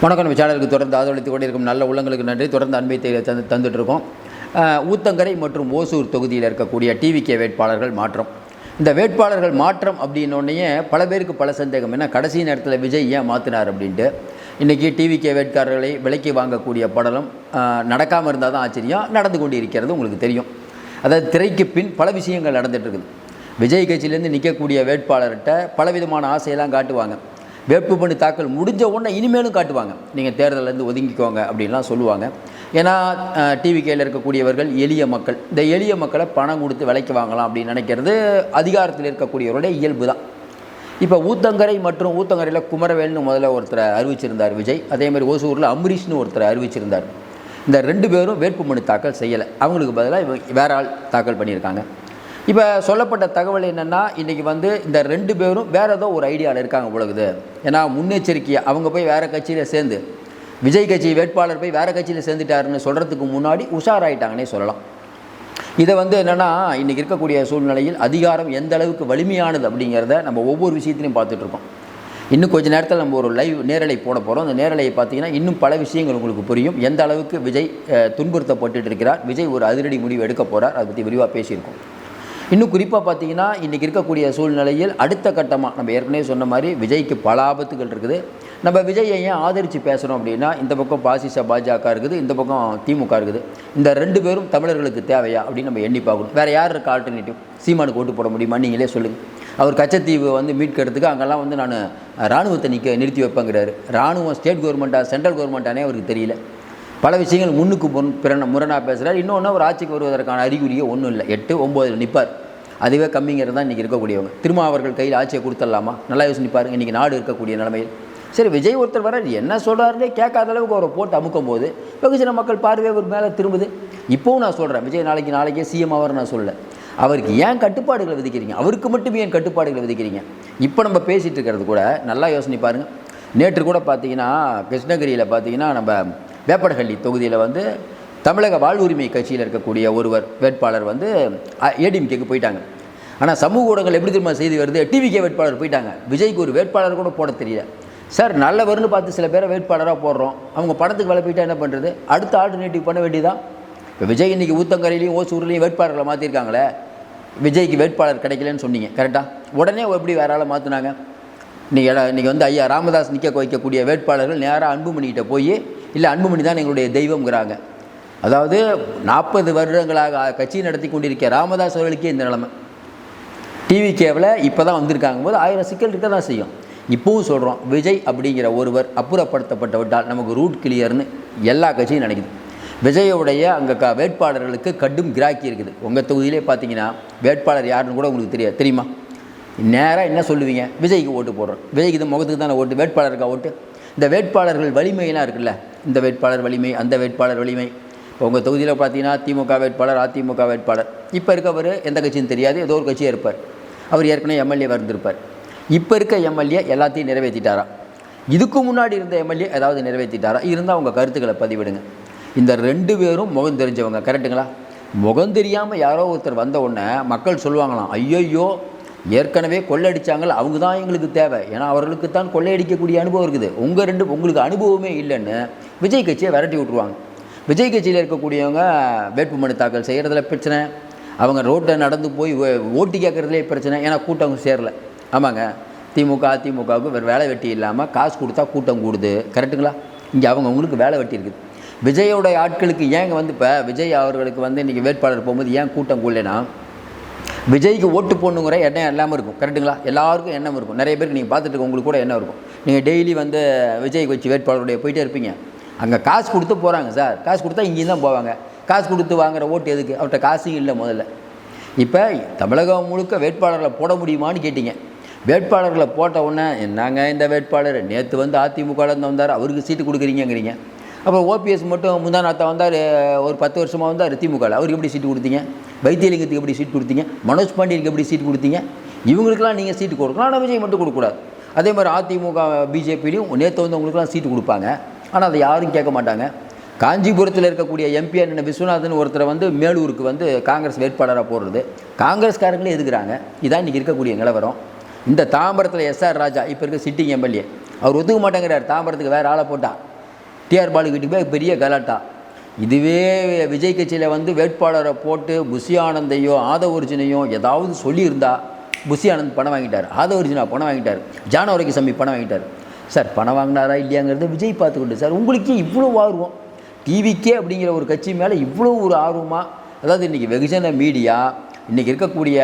வணக்கம். நம்ம சேனலுக்கு தொடர்ந்து ஆதரவளித்துக் கொண்டிருக்கும் நல்ல உள்ளங்களுக்கு நன்றி. தொடர்ந்து அன்பை தந்துட்டு இருக்கோம். ஊத்தங்கரை மற்றும் ஓசூர் தொகுதியில் இருக்கக்கூடிய டிவிகே வேட்பாளர்கள் மாற்றம். இந்த வேட்பாளர்கள் மாற்றம் அப்படின்னோடனே பல பேருக்கு பல சந்தேகம். ஏன்னா கடைசி நேரத்தில் விஜய் ஏன் மாற்றினார் அப்படின்ட்டு. இன்றைக்கி டிவிகே வேட்பாளர்களை விலைக்கு வாங்கக்கூடிய படலம் நடக்காமல் இருந்தால் தான் ஆச்சரியம். நடந்து கொண்டு இருக்கிறது உங்களுக்கு தெரியும். அதாவது திரைக்கு பின் பல விஷயங்கள் நடந்துகிட்டு இருக்குது. விஜய் கட்சியிலேருந்து நிற்கக்கூடிய வேட்பாளர்கிட்ட பலவிதமான ஆசையெல்லாம் காட்டுவாங்க. வேட்புமனு தாக்கல் முடிஞ்ச உடனே இனிமேலும் காட்டுவாங்க, நீங்கள் தேர்தலேருந்து ஒதுங்கிக்கோங்க அப்படின்லாம் சொல்லுவாங்க. ஏன்னா டிவிகேயில் இருக்கக்கூடியவர்கள் எளிய மக்கள். இந்த எளிய மக்களை பணம் கொடுத்து விலைக்கு வாங்கலாம் அப்படின்னு நினைக்கிறது அதிகாரத்தில் இருக்கக்கூடியவருடைய இயல்பு தான். இப்போ ஊத்தங்கரை மற்றும் ஊத்தங்கரையில் குமரவேல்னு முதல்ல ஒருத்தரை அறிவிச்சிருந்தார் விஜய். அதேமாதிரி ஓசூரில் அம்பரீஷ்னு ஒருத்தரை அறிவிச்சிருந்தார். இந்த 2 பேரும் வேட்புமனு தாக்கல் செய்யலை. அவங்களுக்கு பதிலாக வேற ஆள் தாக்கல் பண்ணியிருக்காங்க. இப்போ சொல்லப்பட்ட தகவல் என்னென்னா, இன்றைக்கி இந்த 2 பேரும் வேறு ஏதோ ஒரு ஐடியாவில் இருக்காங்க பொழுது. ஏன்னா முன்னெச்சரிக்கையாக அவங்க போய் வேறு கட்சியில் சேர்ந்து விஜய் கட்சி வேட்பாளர் போய் வேறு கட்சியில் சேர்ந்துட்டாருன்னு சொல்கிறதுக்கு முன்னாடி உஷாராயிட்டாங்கன்னே சொல்லலாம். இதை என்னென்னா, இன்றைக்கி இருக்கக்கூடிய சூழ்நிலையில் அதிகாரம் எந்த அளவுக்கு வலிமையானது அப்படிங்கிறத நம்ம ஒவ்வொரு விஷயத்திலையும் பார்த்துட்ருக்கோம். இன்னும் கொஞ்சம் நேரத்தில் நம்ம ஒரு லைவ் நேரலை போட போகிறோம். அந்த நேரலையை பார்த்தீங்கன்னா இன்னும் பல விஷயங்கள் உங்களுக்கு புரியும். எந்த அளவுக்கு விஜய் துன்புறுத்தப்பட்டு இருக்கிறார், விஜய் ஒரு அதிரடி முடிவு எடுக்க போகிறார், அதை பற்றி விரிவாக பேசியிருக்கோம். இன்னும் குறிப்பாக பார்த்தீங்கன்னா, இன்றைக்கி இருக்கக்கூடிய சூழ்நிலையில் அடுத்த கட்டமாக நம்ம ஏற்கனவே சொன்ன மாதிரி விஜய்க்கு பல ஆபத்துகள் இருக்குது. நம்ம விஜயை ஏன் ஆதரித்து பேசுகிறோம் அப்படின்னா, இந்த பக்கம் பாசிச பாஜக இருக்குது, இந்த பக்கம் திமுக இருக்குது. இந்த 2 பேரும் தமிழர்களுக்கு தேவையா அப்படின்னு நம்ம எண்ணி பார்க்கணும். வேறு யார் இருக்க ஆல்டர்னேட்டிவ்? சீமானுக்கு ஓட்டு போட முடியுமா? நீங்களே சொல்லுங்கள். அவர் கச்சத்தீவு மீட்கிறதுக்கு அங்கெல்லாம் நான் இராணுவத்தை நிறுத்தி வைப்பேங்கிறாரு. இராணுவம் ஸ்டேட் கவர்மெண்ட்டா சென்ட்ரல் கவர்மெண்ட்டானே அவருக்கு தெரியல. பல விஷயங்கள் முன்னுக்கு முரணாக பேசுகிறார். இன்னொன்று ஒரு ஆட்சிக்கு வருவதற்கான அறிகுறியே ஒன்றும் இல்லை. 8, 9 நிற்பார். அதுவே கம்மிங்கிறது தான் இன்றைக்கி இருக்கக்கூடியவங்க. திரும்ப அவர்கள் கையில் ஆட்சியை கொடுத்துடலாமா? நல்லா யோசிச்சு பாருங்கள். இன்றைக்கி நாடு இருக்கக்கூடிய நிலைமையில் சரி விஜய் ஒருத்தர் வர என்ன சொல்கிறாருன்னே கேட்காத அளவுக்கு அவரை போட்டு அமுக்கும் போது வெகுஜன மக்கள் பார்வையே ஒரு மேலே திரும்புது. இப்போவும் நான் சொல்கிறேன், விஜய் நாளைக்கே சிஎம் அவர் நான் சொல்லலை. அவருக்கு ஏன் கட்டுப்பாடுகளை விதிக்கிறீங்க? அவருக்கு மட்டும் ஏன் கட்டுப்பாடுகளை விதிக்கிறீங்க? இப்போ நம்ம பேசிகிட்டு இருக்கிறது கூட நல்லா யோசனை பாருங்கள். நேற்று கூட பார்த்தீங்கன்னா கிருஷ்ணகிரியில் பார்த்தீங்கன்னா நம்ம வேப்படஹள்ளி தொகுதியில் தமிழக வாழ்வுரிமை கட்சியில் இருக்கக்கூடிய ஒருவர் வேட்பாளர் ஏடிஎம்கேக்கு போயிட்டாங்க. ஆனால் சமூக ஊடகங்கள் எப்படி திரும்ப செய்தி வருது, டிவிகே வேட்பாளர் போயிட்டாங்க. விஜய்க்கு ஒரு வேட்பாளர் கூட போட தெரியல. சார் நல்லவர்னு பார்த்து சில பேரை வேட்பாளராக போடுறோம், அவங்க படத்துக்கு வேலை போயிட்டா என்ன பண்ணுறது? அடுத்த ஆல்டர்னேட்டிவ் பண்ண வேண்டியதான். இப்போ விஜய் இன்றைக்கி ஊத்தங்கரையிலையும் ஓசூர்லேயும் வேட்பாளர்களை மாற்றிருக்காங்களே. விஜய்க்கு வேட்பாளர் கிடைக்கலன்னு சொன்னீங்க கரெக்டாக, உடனே எப்படி வேற ஆளை மாற்றினாங்க? இன்றைக்கி ஐயா ராமதாஸ் நிற்க வைக்கக்கூடிய வேட்பாளர்கள் நேராக அன்புமணிகிட்ட போய் இல்லை அன்புமணி தான் எங்களுடைய தெய்வம்ங்கிறாங்க. அதாவது 40 வருடங்களாக கட்சி நடத்தி கொண்டிருக்க ராமதாஸ் அவர்களுக்கே இந்த நிலைமை. டிவிகேவில் இப்போ தான் வந்திருக்காங்க போது 1000 சிக்கல் இருக்க தான் செய்யும். இப்போவும் சொல்கிறோம், விஜய் அப்படிங்கிற ஒருவர் அப்புறப்படுத்தப்பட்டு விட்டால் நமக்கு ரூட் கிளியர்னு எல்லா கட்சியும் நினைக்குது. விஜயோடைய அங்கே வேட்பாளர்களுக்கு கடும் கிராக்கி இருக்குது. உங்கள் தொகுதியிலே பார்த்தீங்கன்னா வேட்பாளர் யாருன்னு கூட உங்களுக்கு தெரியுமா? நேராக என்ன சொல்லுவீங்க? விஜய்க்கு ஓட்டு போடுறோம். விஜய்க்கு இது முகத்துக்கு தானே ஓட்டு, வேட்பாளருக்கா ஓட்டு? இந்த வேட்பாளர்கள் வலிமையெல்லாம் இருக்குல்ல, இந்த வேட்பாளர் வலிமை, அந்த வேட்பாளர் வலிமை. இப்போ உங்கள் தொகுதியில் பார்த்தீங்கன்னா திமுக வேட்பாளர், அதிமுக வேட்பாளர். இப்போ இருக்கவர் எந்த கட்சின்னு தெரியாது, ஏதோ ஒரு கட்சியாக இருப்பார். அவர் ஏற்கனவே எம்எல்ஏ இருந்திருப்பார். இப்போ இருக்க எம்எல்ஏ எல்லாத்தையும் நிறைவேற்றிட்டாரா? இதுக்கு முன்னாடி இருந்த எம்எல்ஏ ஏதாவது நிறைவேற்றிட்டாரா? இருந்தால் உங்கள் கருத்துக்களை பதிவிடுங்க. இந்த 2 பேரும் முகம் தெரிஞ்சவங்க கரெக்டுங்களா? முகம் தெரியாமல் யாரோ ஒருத்தர் வந்த உடனே மக்கள் சொல்லுவாங்களாம், ஐயோ ஏற்கனவே கொள்ளையடிச்சாங்கள, அவங்க தான் எங்களுக்கு தேவை. ஏன்னா அவர்களுக்கு தான் கொள்ளையடிக்கக்கூடிய அனுபவம் இருக்குது. உங்களுக்கு அனுபவமே இல்லைன்னு விஜய் கட்சியை விரட்டி விட்ருவாங்க. விஜய் கட்சியில் இருக்கக்கூடியவங்க வேட்புமனு தாக்கல் செய்கிறதுல பிரச்சனை, அவங்க ரோட்டை நடந்து போய் ஓட்டு கேட்குறதுலே பிரச்சனை. ஏன்னா கூட்டம் சேரலை. ஆமாங்க, திமுக அதிமுகவுக்கு வேறு வேலை வெட்டி இல்லாமல் காசு கொடுத்தா கூட்டம் கூடுது கரெக்டுங்களா? இங்கே அவங்களுக்கு வேலை வெட்டி இருக்குது. விஜயோடைய ஆட்களுக்கு ஏங்க இப்போ விஜய் அவர்களுக்கு இன்றைக்கி வேட்பாளர் போகும்போது ஏன் கூட்டம் கூடலைன்னா, விஜய்க்கு ஓட்டு போடணுங்கிற எண்ணம் இல்லாமல் இருக்கும் கரெக்டுங்களா? எல்லாருக்கும் எண்ணம் இருக்கும். நிறைய பேருக்கு நீங்கள் பார்த்துட்டு உங்களுக்கு கூட எண்ணம் இருக்கும். நீங்கள் டெய்லி விஜய் வச்சு வேட்பாளருடைய போயிட்டே இருப்பீங்க. அங்கே காசு கொடுத்து போகிறாங்க சார், காசு கொடுத்தா இங்கேயும் தான் போவாங்க. காசு கொடுத்து வாங்குகிற ஓட்டு எதுக்கு? அவர்கிட்ட காசும் இல்லை முதல்ல. இப்போ தமிழகம் முழுக்க வேட்பாளர்களை போட முடியுமான்னு கேட்டிங்க. வேட்பாளர்களை போட்ட உடனே என்னங்க இந்த வேட்பாளர் நேற்று அதிமுகலேருந்து வந்தார், அவருக்கு சீட்டு கொடுக்குறீங்கிறீங்க. அப்புறம் ஓபிஎஸ் மட்டும் முந்தாநாத்தா வந்தார், ஒரு 10 வருஷமாக வந்தார் திமுகவில், அவருக்கு எப்படி சீட்டு கொடுத்தீங்க? வைத்தியலிங்கத்துக்கு எப்படி சீட்டு கொடுத்தீங்க? மனோஜ் பாண்டியனுக்கு எப்படி சீட்டு கொடுத்தீங்க? இவங்களுக்கெல்லாம் நீங்கள் சீட்டு கொடுக்கலாம், ஆனால் விஜய் மட்டும் கொடுக்கக்கூடாது. அதே மாதிரி அதிமுக பிஜேபிலையும் நேற்று அவங்களுக்குலாம் சீட்டு கொடுப்பாங்க, ஆனால் அதை யாரும் கேட்க மாட்டாங்க. காஞ்சிபுரத்தில் இருக்கக்கூடிய எம்பி என்ன விஸ்வநாதன் ஒருத்தரை மேலூருக்கு காங்கிரஸ் வேட்பாளராக போடுறது காங்கிரஸ்காரங்களே எதுக்குறாங்க. இதான் இன்றைக்கி இருக்கக்கூடிய நிலவரம். இந்த தாம்பரத்தில் எஸ்ஆர் ராஜா இப்போ இருக்க சிட்டிங் எம்எல்ஏ அவர் ஒத்துக்க மாட்டேங்கிறார். தாம்பரத்துக்கு வேறு ஆளை போட்டால் டிஆர் பாலு வீட்டுக்கு போய் பெரிய கலாட்டா. இதுவே விஜய் கட்சியில் வந்து வேட்பாளரை போட்டு புஷி ஆனந்தையோ ஆதவர்ஜுனையோ ஏதாவது சொல்லியிருந்தா, புஷி ஆனந்த் பணம் வாங்கிட்டார், ஆதவர்ஜுனா பணம் வாங்கிட்டார், ஜானவரகிசாமி பணம் வாங்கிட்டார். சார் பணம் வாங்கினாரா இல்லையாங்கிறத விஜய் பார்த்துக்கிட்டு சார் உங்களுக்கு இவ்வளோ ஆர்வம் டிவிக்கே அப்படிங்கிற ஒரு கட்சி மேலே இவ்வளோ ஒரு ஆர்வமாக, அதாவது இன்றைக்கி வெகுஜன மீடியா, இன்றைக்கி இருக்கக்கூடிய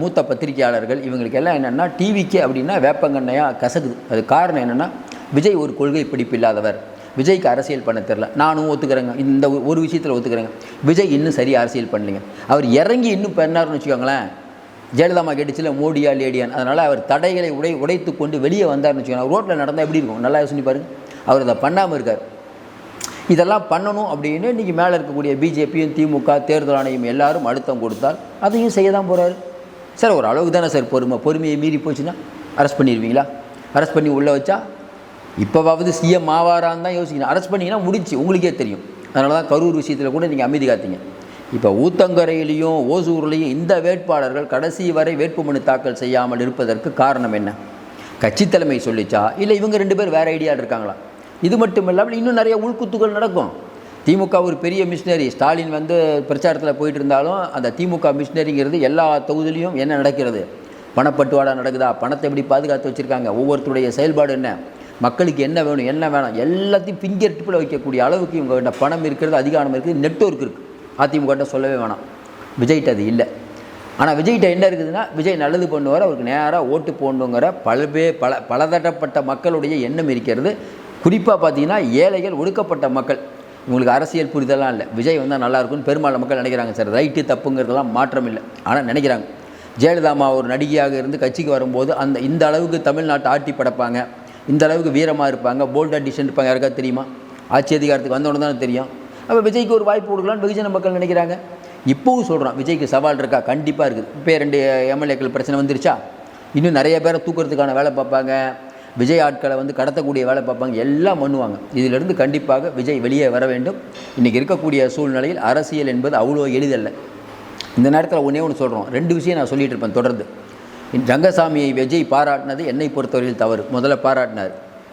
மூத்த பத்திரிகையாளர்கள் இவங்களுக்கு எல்லாம் என்னென்னா டிவிக்கே அப்படின்னா வேப்பங்கண்ணையாக கசக்குது. அது காரணம் என்னென்னா விஜய் ஒரு கொள்கை பிடிப்பு இல்லாதவர், விஜய்க்கு அரசியல் பண்ண தெரில. நானும் ஒத்துக்கிறேங்க, இந்த ஒரு விஷயத்தில் ஒத்துக்கிறேங்க. விஜய் இன்னும் சரியாக அரசியல் பண்ணலைங்க. அவர் இறங்கி இன்னும் பண்ணார்னு வச்சுக்கோங்களேன், ஜெயலலிதாமா கேட்டுச்சுல மோடியா லேடியான், அதனால் அவர் தடைகளை உடைத்து கொண்டு வெளியே வந்தார்னு வச்சுக்கோங்க. ரோட்டில் நடந்தால் எப்படி இருக்கும் நல்லா யோசனை பாருங்கள். அவர் அதை பண்ணாமல் இருக்கார். இதெல்லாம் பண்ணணும் அப்படின்னு இன்றைக்கி மேலே இருக்கக்கூடிய பிஜேபியும் திமுக தேர்தல் ஆணையம் எல்லாரும் அழுத்தம் கொடுத்தால் அதையும் செய்ய தான் போகிறாரு. சார் ஒரு அளவுக்கு தானே சார் பொறுமையை மீறி போச்சுன்னா அரெஸ்ட் பண்ணிடுவீங்களா? அரெஸ்ட் பண்ணி உள்ளே வச்சா இப்போவாவது சிஎம் ஆவாரான்னு தான் யோசிக்கணும். அரெஸ்ட் பண்ணிங்கன்னா முடிச்சு உங்களுக்கே தெரியும். அதனால தான் கரூர் விஷயத்தில் கூட நீங்கள் அமைதி காத்தீங்க. இப்போ ஊத்தங்கரையிலையும் ஓசூர்லேயும் இந்த வேட்பாளர்கள் கடைசி வரை வேட்புமனு தாக்கல் செய்யாமல் இருப்பதற்கு காரணம் என்ன? கட்சி தலைமை சொல்லிச்சா, இல்லை இவங்க 2 பேர் வேறு ஐடியா இருக்காங்களா? இது மட்டும் இல்லாமல் இன்னும் நிறைய உள்குத்துகள் நடக்கும். திமுக ஒரு பெரிய மிஷினரி, ஸ்டாலின் வந்து பிரச்சாரத்தில் போயிட்டு இருந்தாலும் அந்த திமுக மிஷினரிங்கிறது எல்லா தொகுதியிலையும் என்ன நடக்கிறது? பணப்பட்டுவாடா நடக்குதா? பணத்தை எப்படி பாதுகாத்து வச்சுருக்காங்க? ஒவ்வொருத்தருடைய செயல்பாடு என்ன? மக்களுக்கு என்ன வேணும், என்ன வேணாம், எல்லாத்தையும் ஃபிங்கர் டிப்பில் வைக்கக்கூடிய அளவுக்கு இவங்ககிட்ட பணம் இருக்கிறது, அதிகாரம் இருக்குது, நெட்வொர்க் இருக்குது. அதிமுககிட்ட சொல்லவே வேணாம். விஜய்கிட்ட அது இல்லை. ஆனால் விஜய்கிட்ட என்ன இருக்குதுன்னா, விஜய் நல்லது பண்ணுவார், அவருக்கு நேராக ஓட்டு போடணுங்கிற பலதட்டப்பட்ட மக்களுடைய எண்ணம் இருக்கிறது. குறிப்பாக பார்த்தீங்கன்னா ஏழைகள், ஒடுக்கப்பட்ட மக்கள், இவங்களுக்கு அரசியல் புரிதலாம் இல்லை. விஜய் வந்தால் நல்லாயிருக்குன்னு பெரும்பாலான மக்கள் நினைக்கிறாங்க. சார் ரைட்டு தப்புங்கிறதெல்லாம் மாற்றம் இல்லை, ஆனால் நினைக்கிறாங்க. ஜெயலலிதாமா ஒரு நடிகையாக இருந்து கட்சிக்கு வரும்போது இந்த அளவுக்கு தமிழ்நாட்டை ஆட்டி படைப்பாங்க, இந்த அளவுக்கு வீரமாக இருப்பாங்க, போல்டாக டிசிஷன் இருப்பாங்க. யாருக்காவது தெரியுமா? ஆட்சி அதிகாரத்துக்கு வந்தோன்னு தானே தெரியும். அப்போ விஜய்க்கு ஒரு வாய்ப்பு கொடுக்கலான்னு வெகுஜன மக்கள் நினைக்கிறாங்க. இப்போவும் சொல்கிறோம், விஜய்க்கு சவால் இருக்கா? கண்டிப்பாக இருக்குது. இப்போ 2 எம்எல்ஏக்கள் பிரச்சனை வந்துருச்சா, இன்னும் நிறைய பேரை தூக்கிறதுக்கான வேலை பார்ப்பாங்க, விஜய் ஆட்களை வந்து கடத்தக்கூடிய வேலை பார்ப்பாங்க, எல்லாம் பண்ணுவாங்க. இதிலிருந்து கண்டிப்பாக விஜய் வெளியே வர வேண்டும். இன்றைக்கி இருக்கக்கூடிய சூழ்நிலையில் அரசியல் என்பது அவ்வளோ எளிதல்ல. இந்த நேரத்தில் ஒன்று சொல்கிறோம், 2 விஷயம் நான் சொல்லிகிட்டு இருப்பேன் தொடர்ந்து. ரங்கசாமியை விஜய் பாராட்டினது என்னை பொறுத்தவரையில் தவறு. முதல்ல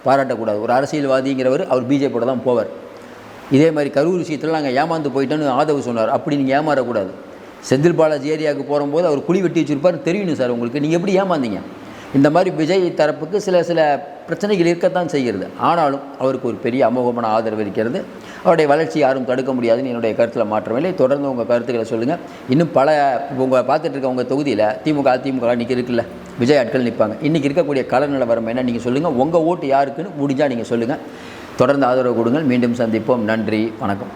பாராட்டக்கூடாது. ஒரு அரசியல்வாதிங்கிறவர் அவர் பிஜேபியோட தான் போவார். இதே மாதிரி கரூர் விஷயத்தில் நாங்கள் ஏமாந்து போயிட்டோன்னு ஆதவ் சொன்னார். அப்படி நீங்கள் ஏமாறக்கூடாது. செந்தில் பாலாஜி ஏரியாவுக்கு போகும்போது அவர் குழி வெட்டி வச்சுருப்பார் தெரியணும் சார் உங்களுக்கு. நீங்கள் எப்படி ஏமாந்தீங்க? இந்த மாதிரி விஜய் தரப்புக்கு சில பிரச்சனைகள் இருக்கத்தான் செய்கிறது. ஆனாலும் அவருக்கு ஒரு பெரிய அமோகமான ஆதரவு இருக்கிறது. அவருடைய வளர்ச்சி யாரும் தடுக்க முடியாதுன்னு என்னுடைய கருத்தில் மாற்றமில்லை. தொடர்ந்து உங்கள் கருத்துக்களை சொல்லுங்கள். இன்னும் பல உங்கள் பார்த்துட்டு இருக்க உங்கள் தொகுதியில் திமுக இன்றைக்கி இருக்குல்ல, விஜய் ஆட்கள் நிற்பாங்க. இன்றைக்கி இருக்கக்கூடிய கள நிலவரம் என்ன நீங்கள் சொல்லுங்கள். உங்கள் ஓட்டு யாருக்குன்னு முடிஞ்சால் நீங்கள் சொல்லுங்கள். தொடர்ந்து ஆதரவு கொடுங்கள். மீண்டும் சந்திப்போம். நன்றி, வணக்கம்.